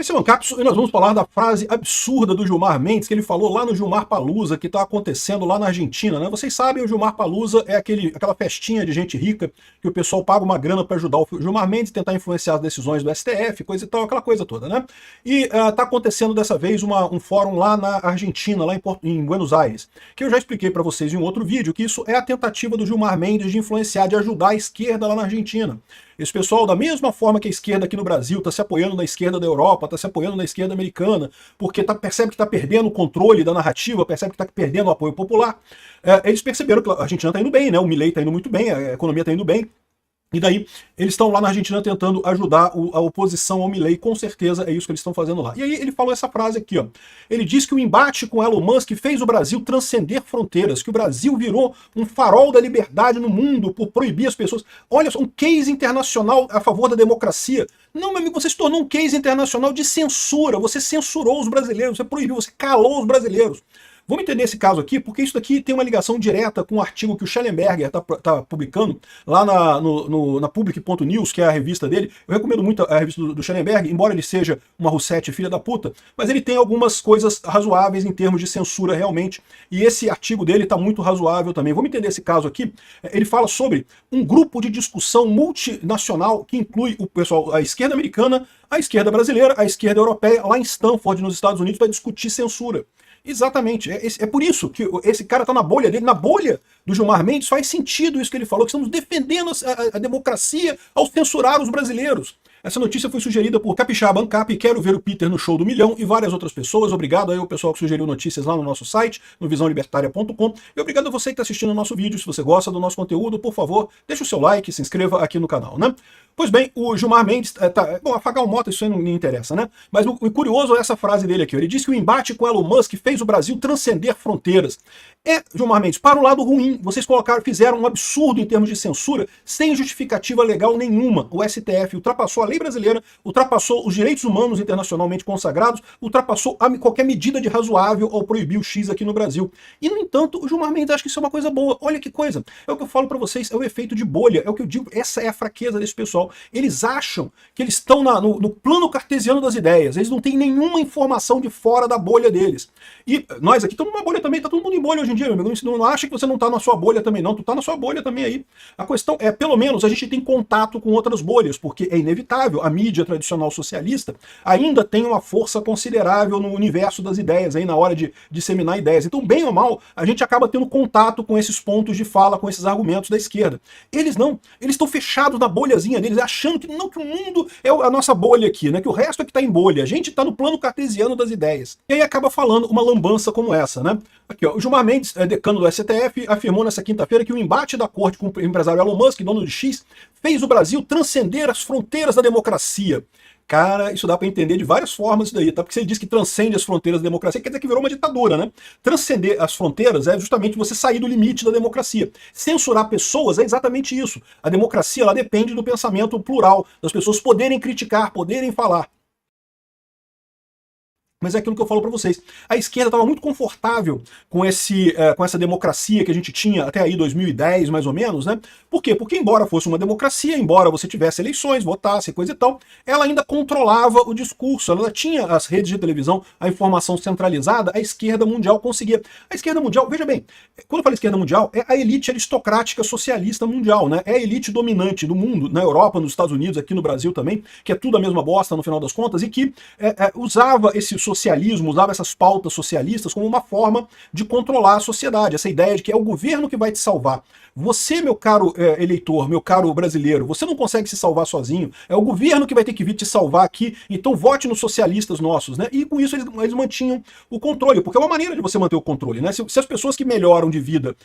Esse é o Ancapsu e nós vamos falar da frase absurda do Gilmar Mendes, que ele falou lá no Gilmar Palooza, que está acontecendo lá na Argentina, né? Vocês sabem, o Gilmar Palooza é aquela festinha de gente rica que o pessoal paga uma grana para ajudar o Gilmar Mendes, tentar influenciar as decisões do STF, coisa e tal, aquela coisa toda, né? E está acontecendo dessa vez um fórum lá na Argentina, lá em Buenos Aires, que eu já expliquei para vocês em um outro vídeo, que isso é a tentativa do Gilmar Mendes de influenciar, de ajudar a esquerda lá na Argentina. Esse pessoal, da mesma forma que a esquerda aqui no Brasil está se apoiando na esquerda da Europa, está se apoiando na esquerda americana, porque percebe que está perdendo o controle da narrativa, percebe que está perdendo o apoio popular, eles perceberam que a Argentina está indo bem, né? O Milei está indo muito bem, a economia está indo bem. E daí, eles estão lá na Argentina tentando ajudar a oposição ao Milei, com certeza é isso que eles estão fazendo lá. E aí ele falou essa frase aqui, ó. Ele diz que o embate com Elon Musk fez o Brasil transcender fronteiras, que o Brasil virou um farol da liberdade no mundo por proibir as pessoas. Olha só, um case internacional a favor da democracia. Não, meu amigo, você se tornou um case internacional de censura, você censurou os brasileiros, você proibiu, você calou os brasileiros. Vamos entender esse caso aqui, porque isso daqui tem uma ligação direta com um artigo que o Schellenberger está publicando lá na Public.News, que é a revista dele. Eu recomendo muito a revista do Schellenberger, embora ele seja uma Roussetti filha da puta, mas ele tem algumas coisas razoáveis em termos de censura realmente, e esse artigo dele está muito razoável também. Vamos entender esse caso aqui. Ele fala sobre um grupo de discussão multinacional que inclui o pessoal, a esquerda americana, a esquerda brasileira, a esquerda europeia, lá em Stanford, nos Estados Unidos, para discutir censura. Exatamente, é por isso que esse cara tá na bolha dele, na bolha do Gilmar Mendes. Faz sentido isso que ele falou, que estamos defendendo a democracia ao censurar os brasileiros. Essa notícia foi sugerida por Capixaba Ancap, Quero Ver o Peter no Show do Milhão e várias outras pessoas. Obrigado aí ao pessoal que sugeriu notícias lá no nosso site, no visãolibertaria.com. E obrigado a você que está assistindo o nosso vídeo. Se você gosta do nosso conteúdo, por favor, deixa o seu like, se inscreva aqui no canal, né? Pois bem, o Gilmar Mendes, bom, afagar o Mota, isso aí não interessa, né? Mas o curioso é essa frase dele aqui. Ele disse que o embate com Elon Musk fez o Brasil transcender fronteiras. Gilmar Mendes, para o lado ruim, vocês fizeram um absurdo em termos de censura, sem justificativa legal nenhuma. O STF ultrapassou a lei brasileira, ultrapassou os direitos humanos internacionalmente consagrados, ultrapassou qualquer medida de razoável ao proibir o X aqui no Brasil. E, no entanto, o Gilmar Mendes acha que isso é uma coisa boa. Olha que coisa. É o que eu falo para vocês, é o efeito de bolha, é o que eu digo, essa é a fraqueza desse pessoal. Eles acham que eles estão no plano cartesiano das ideias, eles não têm nenhuma informação de fora da bolha deles. E nós aqui estamos numa bolha também, tá todo mundo em bolha hoje em dia, meu amigo. Não acha que você não tá na sua bolha também, não. Tu tá na sua bolha também aí. A questão é, pelo menos, a gente tem contato com outras bolhas, porque é inevitável. A mídia tradicional socialista ainda tem uma força considerável no universo das ideias, aí na hora de disseminar ideias. Então, bem ou mal, a gente acaba tendo contato com esses pontos de fala, com esses argumentos da esquerda. Eles não. Eles estão fechados na bolhazinha deles, achando que não, que o mundo é a nossa bolha aqui, né? Que o resto é que tá em bolha. A gente tá no plano cartesiano das ideias. E aí acaba falando uma lambança como essa, né? Aqui, ó, o Gilmar Mendes, decano do STF, afirmou nessa quinta-feira que o embate da corte com o empresário Elon Musk, dono de X, fez o Brasil transcender as fronteiras da democracia. Cara, isso dá para entender de várias formas isso daí, tá? Porque se ele diz que transcende as fronteiras da democracia, quer dizer que virou uma ditadura, né? Transcender as fronteiras é justamente você sair do limite da democracia. Censurar pessoas é exatamente isso. A democracia, ela depende do pensamento plural, das pessoas poderem criticar, poderem falar. Mas é aquilo que eu falo para vocês. A esquerda estava muito confortável com essa democracia que a gente tinha até aí 2010, mais ou menos, né? Por quê? Porque embora fosse uma democracia, embora você tivesse eleições, votasse, coisa e tal, ela ainda controlava o discurso, ela tinha as redes de televisão, a informação centralizada, a esquerda mundial conseguia. A esquerda mundial, veja bem, quando eu falo esquerda mundial, é a elite aristocrática socialista mundial, né? É a elite dominante do mundo, na Europa, nos Estados Unidos, aqui no Brasil também, que é tudo a mesma bosta no final das contas, e que usava esse socialismo, usava essas pautas socialistas como uma forma de controlar a sociedade, essa ideia de que é o governo que vai te salvar. Você, meu caro eleitor, meu caro brasileiro, você não consegue se salvar sozinho, é o governo que vai ter que vir te salvar aqui, então vote nos socialistas nossos, né? E com isso eles mantinham o controle, porque é uma maneira de você manter o controle, né? Se as pessoas que melhoram de vida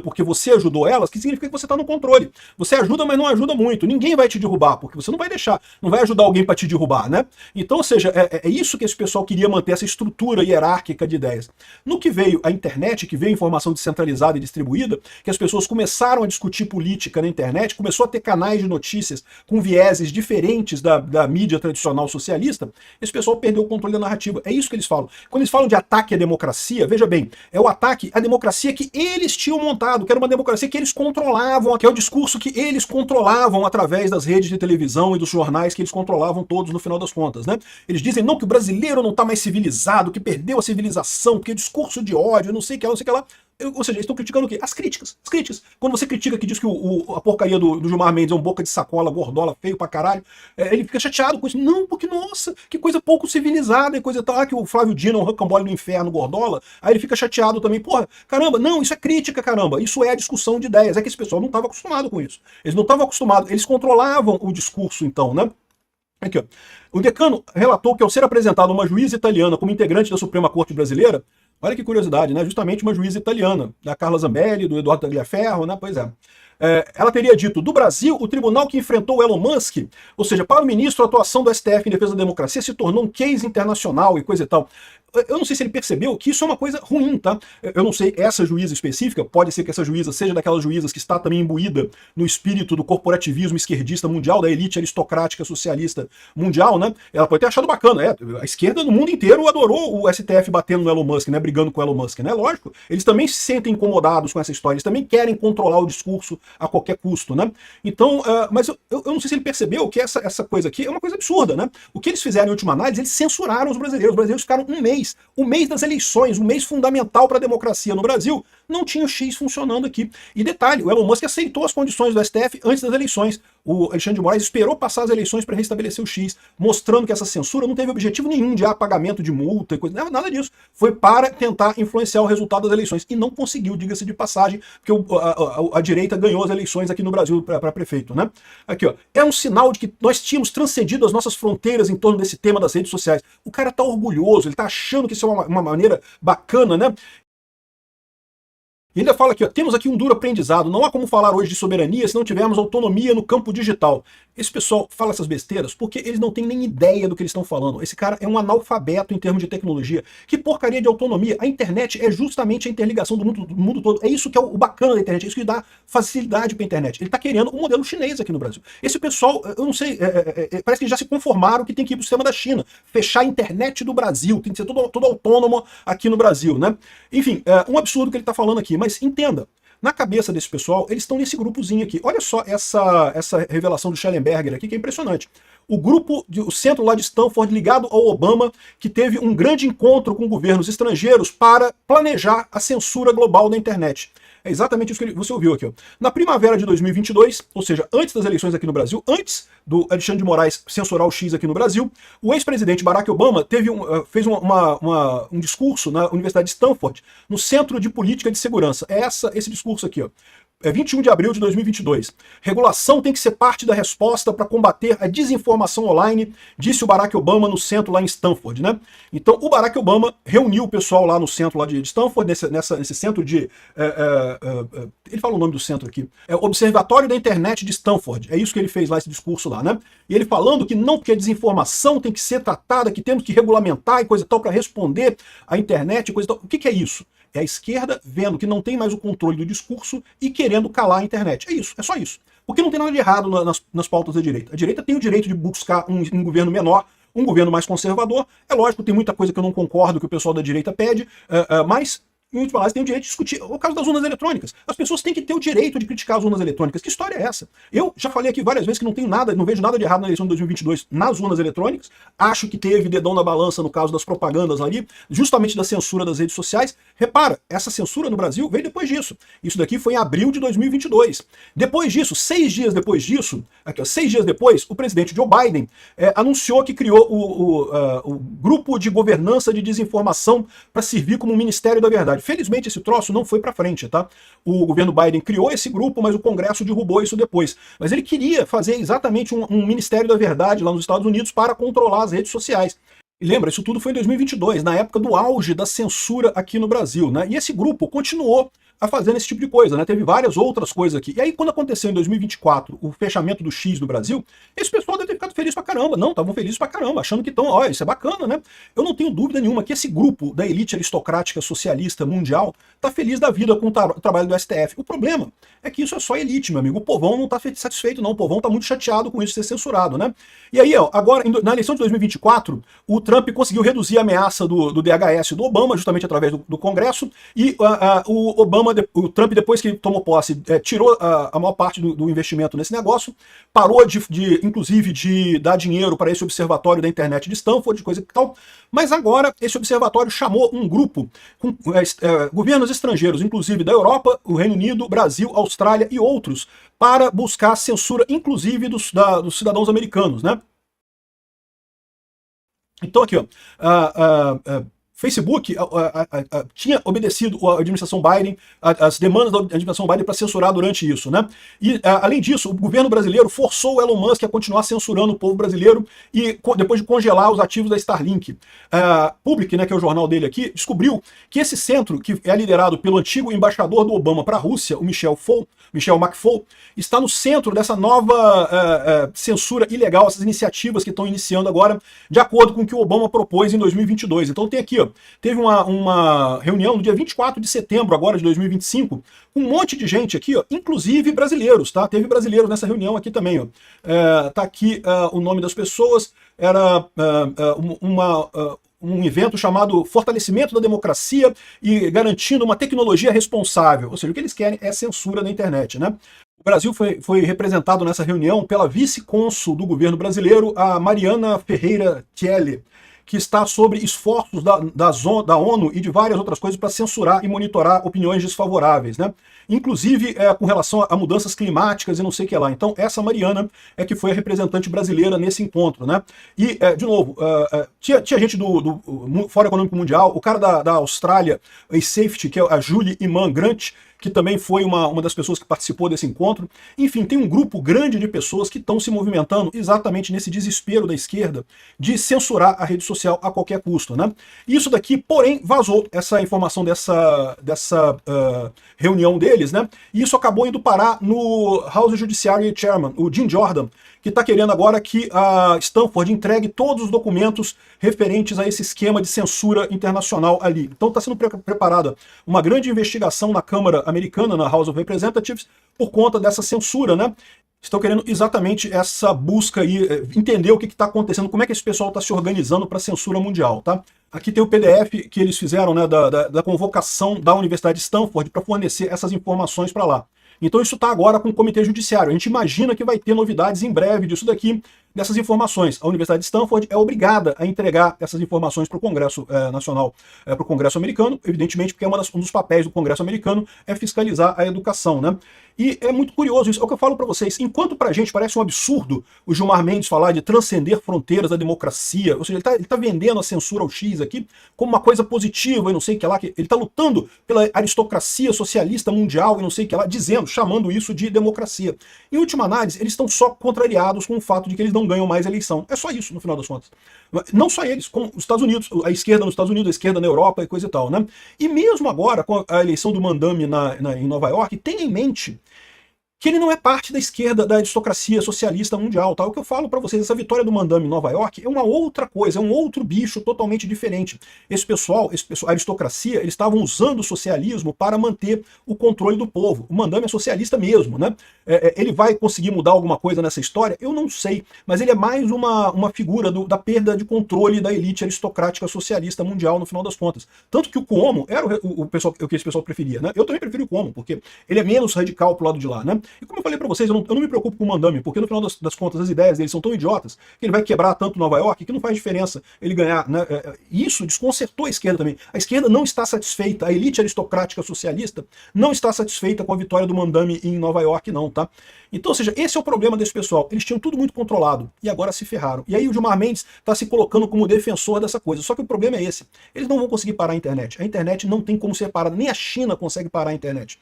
porque você ajudou elas, que significa que você está no controle. Você ajuda, mas não ajuda muito. Ninguém vai te derrubar, porque você não vai deixar, não vai ajudar alguém para te derrubar, né? Então, ou seja, é isso que esse pessoal pessoal queria manter essa estrutura hierárquica de ideias. No que veio a internet, que veio a informação descentralizada e distribuída, que as pessoas começaram a discutir política na internet, começou a ter canais de notícias com vieses diferentes da mídia tradicional socialista, esse pessoal perdeu o controle da narrativa. É isso que eles falam. Quando eles falam de ataque à democracia, veja bem, é o ataque à democracia que eles tinham montado, que era uma democracia que eles controlavam, que é o discurso que eles controlavam através das redes de televisão e dos jornais que eles controlavam todos no final das contas, né? Eles dizem, não, que o brasileiro não está mais civilizado, que perdeu a civilização, porque é discurso de ódio, não sei o que lá, não sei o que lá. Ou seja, eles estão criticando o quê? As críticas. As críticas. Quando você critica que diz que a porcaria do Gilmar Mendes é um boca de sacola, gordola, feio pra caralho, ele fica chateado com isso. Não, porque, nossa, que coisa pouco civilizada e coisa e tal. Ah, que o Flávio Dino é um rocambole do inferno, gordola. Aí ele fica chateado também. Porra, caramba, não, isso é crítica, caramba. Isso é a discussão de ideias. É que esse pessoal não estava acostumado com isso. Eles não estavam acostumados. Eles controlavam o discurso, então, né? Aqui, ó. O decano relatou que ao ser apresentada uma juíza italiana como integrante da Suprema Corte Brasileira, olha que curiosidade, né? Justamente uma juíza italiana, da Carla Zambelli, do Eduardo Tagliaferro, né? Pois é. Ela teria dito, do Brasil, o tribunal que enfrentou o Elon Musk, ou seja, para o ministro, a atuação do STF em defesa da democracia se tornou um case internacional e coisa e tal. Eu não sei se ele percebeu que isso é uma coisa ruim, tá? Eu não sei, essa juíza específica, pode ser que essa juíza seja daquelas juízas que está também imbuída no espírito do corporativismo esquerdista mundial, da elite aristocrática socialista mundial, né? Ela pode ter achado bacana, a esquerda no mundo inteiro adorou o STF batendo no Elon Musk, né? Brigando com o Elon Musk, né? Lógico, eles também se sentem incomodados com essa história, eles também querem controlar o discurso a qualquer custo, né? Então, mas eu não sei se ele percebeu que essa coisa aqui é uma coisa absurda, né? O que eles fizeram em última análise, eles censuraram os brasileiros ficaram um mês. O mês das eleições, um mês fundamental para a democracia no Brasil, não tinha o X funcionando aqui. E detalhe, o Elon Musk aceitou as condições do STF antes das eleições. O Alexandre de Moraes esperou passar as eleições para restabelecer o X, mostrando que essa censura não teve objetivo nenhum de pagamento de multa e coisa, nada disso. Foi para tentar influenciar o resultado das eleições. E não conseguiu, diga-se de passagem, porque a direita ganhou as eleições aqui no Brasil para prefeito, né? Aqui, ó. É um sinal de que nós tínhamos transcendido as nossas fronteiras em torno desse tema das redes sociais. O cara tá orgulhoso, ele tá achando que isso é uma maneira bacana, né? E ainda fala aqui, ó, temos aqui um duro aprendizado, não há como falar hoje de soberania se não tivermos autonomia no campo digital. Esse pessoal fala essas besteiras porque eles não têm nem ideia do que eles estão falando. Esse cara é um analfabeto em termos de tecnologia. Que porcaria de autonomia? A internet é justamente a interligação do mundo todo. É isso que é o bacana da internet, é isso que dá facilidade para a internet. Ele está querendo um modelo chinês aqui no Brasil. Esse pessoal, eu não sei, parece que já se conformaram que tem que ir para o sistema da China. Fechar a internet do Brasil, tem que ser tudo autônomo aqui no Brasil, né? Enfim, um absurdo que ele está falando aqui, mas entenda. Na cabeça desse pessoal, eles estão nesse grupozinho aqui. Olha só essa revelação do Schellenberger aqui, que é impressionante. O centro lá de Stanford, ligado ao Obama, que teve um grande encontro com governos estrangeiros para planejar a censura global da internet. É exatamente isso que você ouviu aqui, ó. Na primavera de 2022, ou seja, antes das eleições aqui no Brasil, antes do Alexandre de Moraes censurar o X aqui no Brasil, o ex-presidente Barack Obama fez um discurso na Universidade de Stanford, no Centro de Política de Segurança. É esse discurso aqui, ó. 21 de abril de 2022. Regulação tem que ser parte da resposta para combater a desinformação online, disse o Barack Obama no centro lá em Stanford, né? Então o Barack Obama reuniu o pessoal lá no centro lá de Stanford, nesse centro de... ele fala o nome do centro aqui. É o Observatório da Internet de Stanford. É isso que ele fez lá, esse discurso lá, né? E ele falando que não, que a desinformação tem que ser tratada, que temos que regulamentar e coisa e tal para responder à internet e coisa e tal. O que é isso? É a esquerda vendo que não tem mais o controle do discurso e querendo calar a internet. É isso, é só isso. Porque não tem nada de errado nas pautas da direita. A direita tem o direito de buscar um governo menor, um governo mais conservador. É lógico, tem muita coisa que eu não concordo que o pessoal da direita pede, mas... em última análise, tem o direito de discutir o caso das urnas eletrônicas. As pessoas têm que ter o direito de criticar as urnas eletrônicas. Que história é essa? Eu já falei aqui várias vezes que não vejo nada de errado na eleição de 2022 nas urnas eletrônicas. Acho que teve dedão na balança no caso das propagandas ali, justamente da censura das redes sociais. Repara, essa censura no Brasil veio depois disso. Isso daqui foi em abril de 2022. Depois disso, 6 dias depois disso, aqui, ó, 6 dias depois, o presidente Joe Biden anunciou que criou o Grupo de Governança de Desinformação para servir como Ministério da Verdade. Felizmente esse troço não foi para frente, tá? O governo Biden criou esse grupo, mas o Congresso derrubou isso depois. Mas ele queria fazer exatamente um Ministério da Verdade lá nos Estados Unidos para controlar as redes sociais. E lembra, isso tudo foi em 2022, na época do auge da censura aqui no Brasil, né? E esse grupo continuou a fazendo esse tipo de coisa, né? Teve várias outras coisas aqui. E aí, quando aconteceu em 2024 o fechamento do X no Brasil, esse pessoal deve ter ficado feliz pra caramba. Não, estavam felizes pra caramba, achando que estão, olha, isso é bacana, né? Eu não tenho dúvida nenhuma que esse grupo da elite aristocrática socialista mundial tá feliz da vida com o trabalho do STF. O problema é que isso é só elite, meu amigo. O povão não tá satisfeito, não. O povão tá muito chateado com isso ser censurado, né? E aí, ó, agora, na eleição de 2024, o Trump conseguiu reduzir a ameaça do DHS do Obama, justamente através do Congresso, e o Trump, depois que tomou posse, tirou a maior parte do investimento nesse negócio, parou inclusive de dar dinheiro para esse observatório da internet de Stanford, coisa e tal, mas agora esse observatório chamou um grupo com governos estrangeiros, inclusive da Europa, o Reino Unido, Brasil, Austrália e outros, para buscar censura, inclusive dos cidadãos americanos, né? Então aqui, ó, Facebook tinha obedecido a administração Biden, as demandas da administração Biden para censurar durante isso, né? E, além disso, o governo brasileiro forçou o Elon Musk a continuar censurando o povo brasileiro e depois de congelar os ativos da Starlink. Public, né, que é o jornal dele aqui, descobriu que esse centro, que é liderado pelo antigo embaixador do Obama para a Rússia, o Michel McFaul, está no centro dessa nova censura ilegal, essas iniciativas que estão iniciando agora, de acordo com o que o Obama propôs em 2022. Então tem aqui, ó, teve uma reunião no dia 24 de setembro agora de 2025, com um monte de gente aqui, ó, inclusive brasileiros, tá? Teve brasileiros nessa reunião aqui também, ó. Tá aqui o nome das pessoas, era um evento chamado Fortalecimento da Democracia e Garantindo uma Tecnologia Responsável. Ou seja, o que eles querem é censura na internet, né? O Brasil foi representado nessa reunião pela vice-cônsul do governo brasileiro, a Mariana Ferreira Tielli, que está sobre esforços da ONU e de várias outras coisas para censurar e monitorar opiniões desfavoráveis, né? Inclusive com relação a mudanças climáticas e não sei o que lá. Então essa Mariana é que foi a representante brasileira nesse encontro, né? E, de novo, tinha gente do Fórum Econômico Mundial, o cara da Austrália, a Safety, que é a Julie Iman Grant, que também foi uma das pessoas que participou desse encontro. Enfim, tem um grupo grande de pessoas que estão se movimentando exatamente nesse desespero da esquerda de censurar a rede social a qualquer custo, né? Isso daqui, porém, vazou essa informação dessa reunião deles, né? E isso acabou indo parar no House Judiciary Chairman, o Jim Jordan, que está querendo agora que a Stanford entregue todos os documentos referentes a esse esquema de censura internacional ali. Então está sendo preparada uma grande investigação na Câmara americana, na House of Representatives, por conta dessa censura, né? Estão querendo exatamente essa busca aí, entender o que está acontecendo, como é que esse pessoal está se organizando para a censura mundial, tá? Aqui tem o PDF que eles fizeram, né, da convocação da Universidade de Stanford para fornecer essas informações para lá. Então isso está agora com o Comitê Judiciário. A gente imagina que vai ter novidades em breve disso daqui, dessas informações. A Universidade de Stanford é obrigada a entregar essas informações para o Congresso Nacional, para o Congresso americano, evidentemente, porque um dos papéis do Congresso americano é fiscalizar a educação, né? E é muito curioso isso, é o que eu falo para vocês. Enquanto pra gente parece um absurdo o Gilmar Mendes falar de transcender fronteiras da democracia, ou seja, ele tá vendendo a censura ao X aqui como uma coisa positiva e não sei o que lá, que ele tá lutando pela aristocracia socialista mundial e não sei o que lá, chamando isso de democracia. Em última análise, eles estão só contrariados com o fato de que eles não ganham mais a eleição. É só isso, no final das contas. Não só eles, como os Estados Unidos, a esquerda nos Estados Unidos, a esquerda na Europa e coisa e tal, né? E mesmo agora, com a eleição do Mandami em Nova York, tenha em mente que ele não é parte da esquerda, da aristocracia socialista mundial, tá? O que eu falo para vocês, essa vitória do Mandami em Nova York é uma outra coisa, é um outro bicho totalmente diferente. Esse pessoal, a aristocracia, eles estavam usando o socialismo para manter o controle do povo. O Mandami é socialista mesmo, né? Ele vai conseguir mudar alguma coisa nessa história? Eu não sei, mas ele é mais uma figura da perda de controle da elite aristocrática socialista mundial, no final das contas. Tanto que o Cuomo era o que esse pessoal preferia, né? Eu também prefiro o Cuomo, porque ele é menos radical pro lado de lá, né? E como eu falei pra vocês, eu não me preocupo com o Mandami, porque no final das contas as ideias dele são tão idiotas que ele vai quebrar tanto Nova York que não faz diferença ele ganhar, né? Isso desconcertou a esquerda também. A esquerda não está satisfeita, a elite aristocrática socialista não está satisfeita com a vitória do Mandami em Nova York não, tá? Então, ou seja, esse é o problema desse pessoal. Eles tinham tudo muito controlado e agora se ferraram. E aí o Gilmar Mendes está se colocando como defensor dessa coisa. Só que o problema é esse. Eles não vão conseguir parar a internet. A internet não tem como ser parada. Nem a China consegue parar a internet.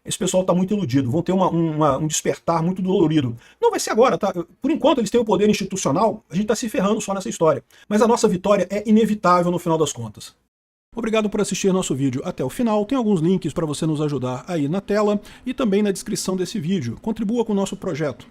Esse pessoal está muito iludido, vão ter um despertar muito dolorido. Não vai ser agora, tá? Por enquanto eles têm o poder institucional, a gente está se ferrando só nessa história. Mas a nossa vitória é inevitável no final das contas. Obrigado por assistir nosso vídeo até o final. Tem alguns links para você nos ajudar aí na tela e também na descrição desse vídeo. Contribua com o nosso projeto.